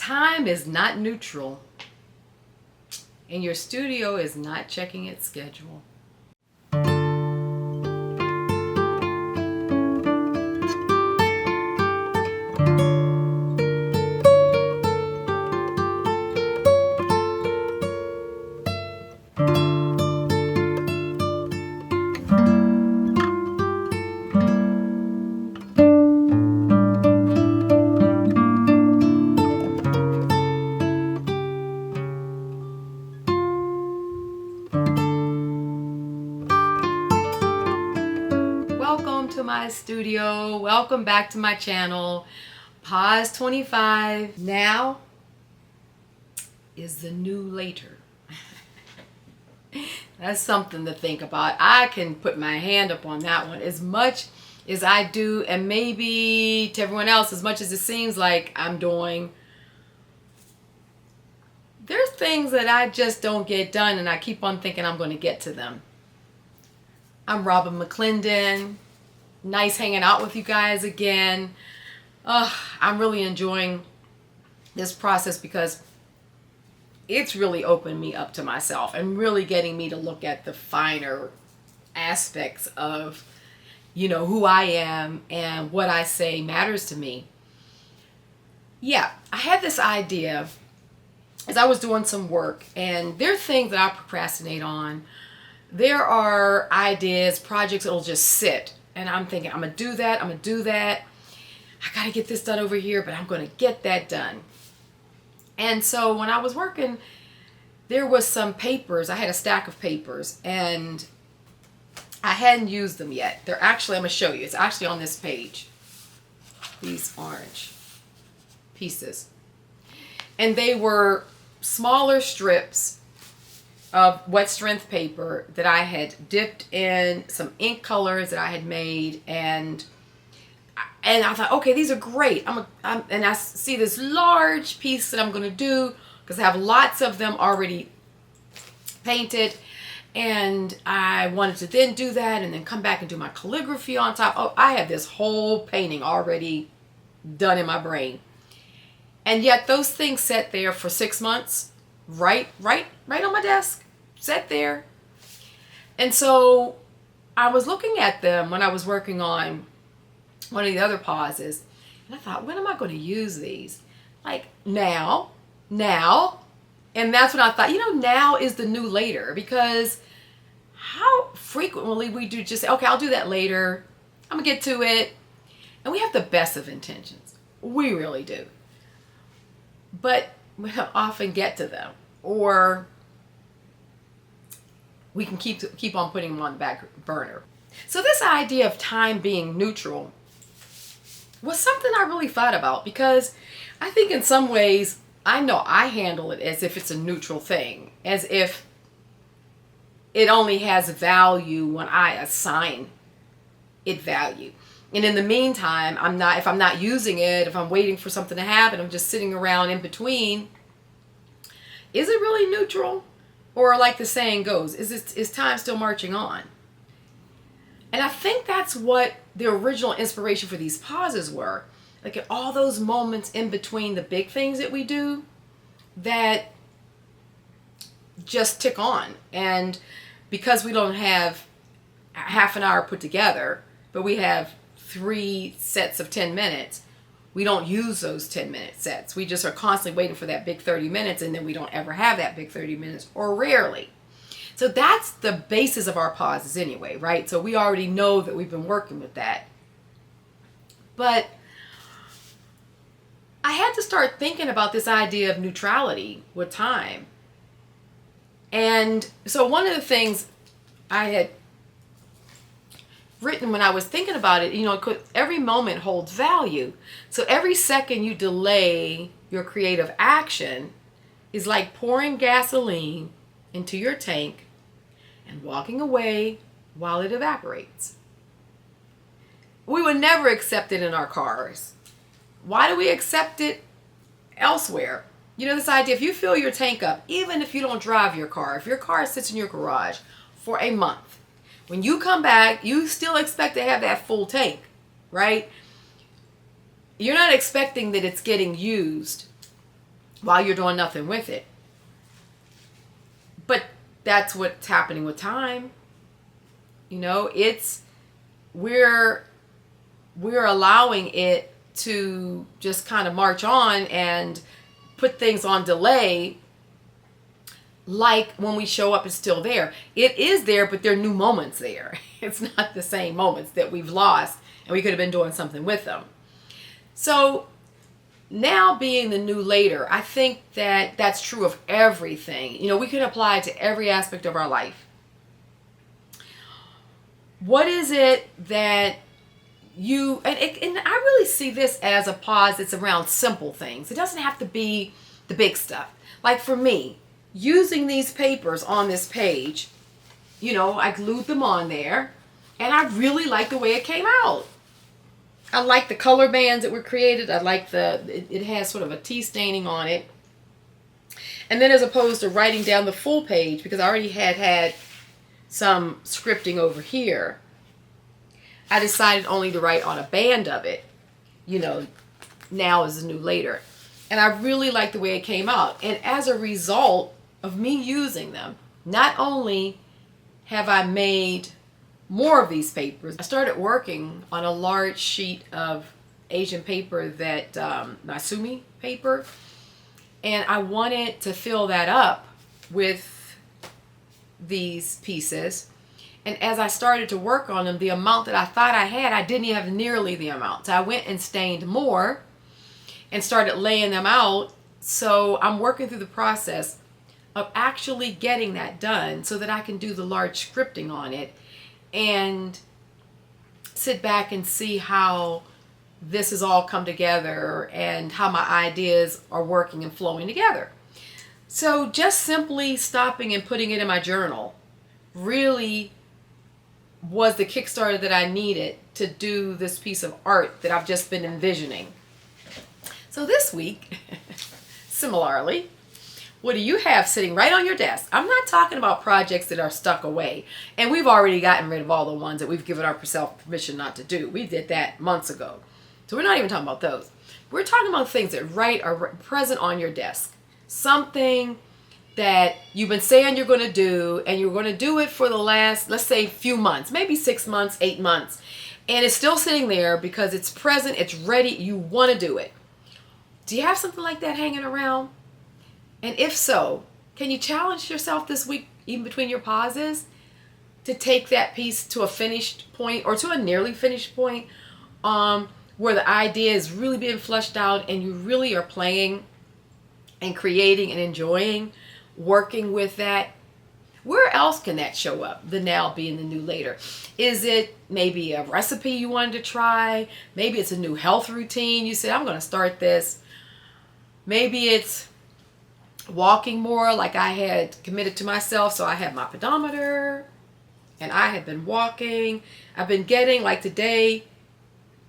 time is not neutral, and your studio is not checking its schedule. Welcome to my studio. Welcome back to my channel. Pause 25. Now is the new later. That's something to think about. I can put my hand up on that one. As much as I do, and maybe to everyone else, as much as it seems like I'm doing, there's things that I just don't get done, and I keep on thinking I'm going to get to them. I'm Robin McClendon. Nice hanging out with you guys again. I'm really enjoying this process because it's really opened me up to myself and really getting me to look at the finer aspects of, who I am and what I say matters to me. Yeah, I had this idea as I was doing some work, and there are things that I procrastinate on. There are ideas, projects that'll just sit, and I'm thinking, I'm going to do that, I'm going to do that. I got to get this done over here, but I'm going to get that done. And so when I was working, there was some papers. I had a stack of papers, and I hadn't used them yet. They're actually, I'm going to show you. It's actually on this page. These orange pieces. And they were smaller strips of wet strength paper that I had dipped in some ink colors that I had made, and I thought, okay, these are great. And I see this large piece that I'm going to do because I have lots of them already painted, and I wanted to then do that and then come back and do my calligraphy on top. Oh, I had this whole painting already done in my brain, and yet those things sat there for 6 months, right on my desk, sat there. And so I was looking at them when I was working on one of the other pauses, and I thought, when am I going to use these? Like now. And that's when I thought, now is the new later, because how frequently we do just say, okay, I'll do that later, I'm gonna get to it. And we have the best of intentions, we really do, but we don't often get to them, or we can keep on putting them on the back burner. So this idea of time being neutral was something I really thought about, because I think in some ways, I know I handle it as if it's a neutral thing, as if it only has value when I assign it value. And in the meantime, if I'm not using it, if I'm waiting for something to happen, I'm just sitting around in between. Is it really neutral? Or like the saying goes, is time still marching on? And I think that's what the original inspiration for these pauses were. Like at all those moments in between the big things that we do that just tick on. And because we don't have half an hour put together, but we have 3 sets of 10 minutes, we don't use those 10-minute sets. We just are constantly waiting for that big 30 minutes, and then we don't ever have that big 30 minutes, or rarely. So that's the basis of our pauses anyway, right? So we already know that we've been working with that. But I had to start thinking about this idea of neutrality with time. And so one of the things I had written when I was thinking about it, every moment holds value. So every second you delay your creative action is like pouring gasoline into your tank and walking away while it evaporates. We would never accept it in our cars. Why do we accept it elsewhere? This idea, if you fill your tank up, even if you don't drive your car, if your car sits in your garage for a month, when you come back, you still expect to have that full tank, right? You're not expecting that it's getting used while you're doing nothing with it. But that's what's happening with time. You know, we're allowing it to just kind of march on and put things on delay. Like when we show up, it's still there. It is there, but there are new moments there. It's not the same moments that we've lost, and we could have been doing something with them. So now being the new later, I think that that's true of everything. You know, we can apply it to every aspect of our life. What is it that you, and I really see this as a pause that's around simple things. It doesn't have to be the big stuff. Like for me, using these papers on this page, you know, I glued them on there, and I really like the way it came out. I like the color bands that were created. I like it has sort of a tea staining on it. And then as opposed to writing down the full page, because I already had some scripting over here, I decided only to write on a band of it. You know, now is the new later. And I really like the way it came out. And as a result of me using them, not only have I made more of these papers, I started working on a large sheet of Asian paper, that Nasumi paper, and I wanted to fill that up with these pieces. And as I started to work on them, the amount that I thought I had, I didn't have nearly the amount. So I went and stained more and started laying them out. So I'm working through the process of actually getting that done so that I can do the large scripting on it and sit back and see how this has all come together and how my ideas are working and flowing together. So just simply stopping and putting it in my journal really was the Kickstarter that I needed to do this piece of art that I've just been envisioning. So this week, similarly, what do you have sitting right on your desk? I'm not talking about projects that are stuck away. And we've already gotten rid of all the ones that we've given ourselves permission not to do. We did that months ago. So we're not even talking about those. We're talking about things that are present on your desk. Something that you've been saying you're going to do, and you're going to do it for the last, let's say, few months, maybe 6 months, 8 months. And it's still sitting there because it's present, it's ready, you want to do it. Do you have something like that hanging around? And if so, can you challenge yourself this week, even between your pauses, to take that piece to a finished point or to a nearly finished point, where the idea is really being fleshed out and you really are playing and creating and enjoying working with that? Where else can that show up, the now being the new later? Is it maybe a recipe you wanted to try? Maybe it's a new health routine. You said, I'm going to start this. Maybe it's walking more, like I had committed to myself. So I have my pedometer and I have been walking. I've been getting, like today,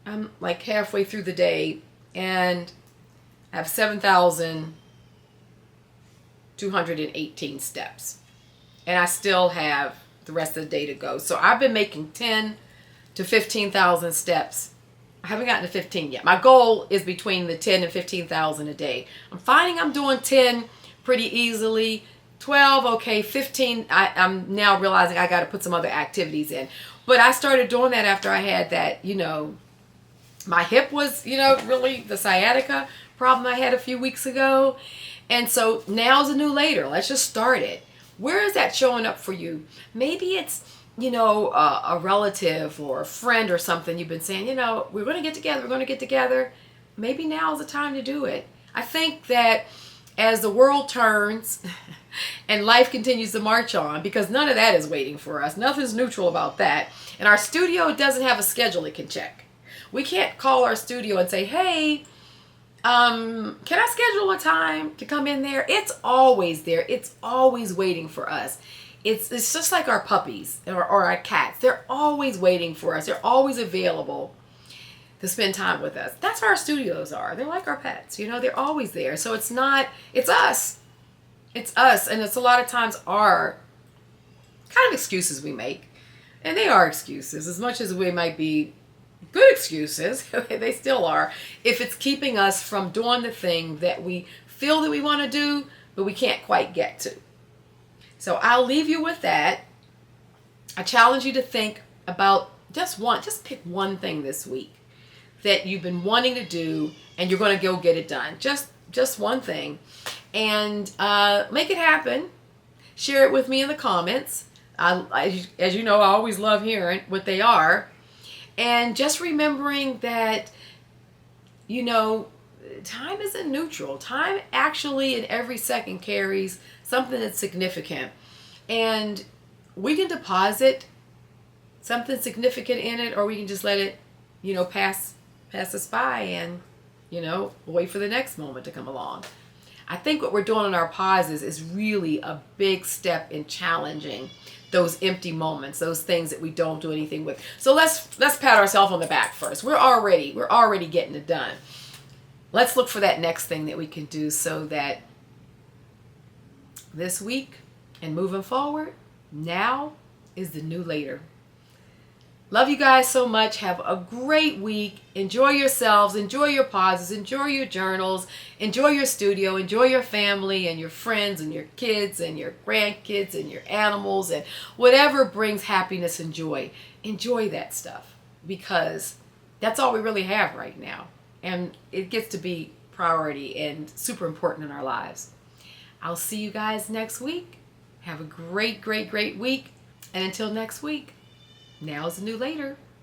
I'm like halfway through the day and I have 7,218 steps. And I still have the rest of the day to go. So I've been making 10 to 15,000 steps. I haven't gotten to 15 yet. My goal is between the 10 and 15,000 a day. I'm finding I'm doing 10 pretty easily. 12, okay. 15, I'm now realizing I got to put some other activities in. But I started doing that after I had that, my hip was, really the sciatica problem I had a few weeks ago. And so now's a new later. Let's just start it. Where is that showing up for you? Maybe it's, a relative or a friend or something. You've been saying, we're going to get together. We're going to get together. Maybe now is the time to do it. I think that as the world turns and life continues to march on, because none of that is waiting for us. Nothing's neutral about that. And our studio doesn't have a schedule it can check. We can't call our studio and say, hey, can I schedule a time to come in there? It's always there. It's always waiting for us. It's just like our puppies or our cats. They're always waiting for us. They're always available to spend time with us. That's how our studios are. They're like our pets. They're always there. So it's us. It's us. And it's a lot of times our kind of excuses we make. And they are excuses. As much as we might be good excuses, they still are, if it's keeping us from doing the thing that we feel that we want to do, but we can't quite get to. So I'll leave you with that. I challenge you to think about just pick one thing this week that you've been wanting to do and you're going to go get it done. Just one thing. And make it happen. Share it with me in the comments. As you know, I always love hearing what they are. And just remembering that, you know, time isn't neutral. Time actually in every second carries something that's significant. And we can deposit something significant in it, or we can just let it, you know, pass us by and, you know, wait for the next moment to come along. I think what we're doing in our pauses is really a big step in challenging those empty moments, those things that we don't do anything with. So let's pat ourselves on the back first. We're already getting it done. Let's look for that next thing that we can do so that this week and moving forward, now is the new later. Love you guys so much. Have a great week. Enjoy yourselves. Enjoy your pauses. Enjoy your journals. Enjoy your studio. Enjoy your family and your friends and your kids and your grandkids and your animals and whatever brings happiness and joy. Enjoy that stuff because that's all we really have right now. And it gets to be priority and super important in our lives. I'll see you guys next week. Have a great, great, great week. And until next week, now's the new later.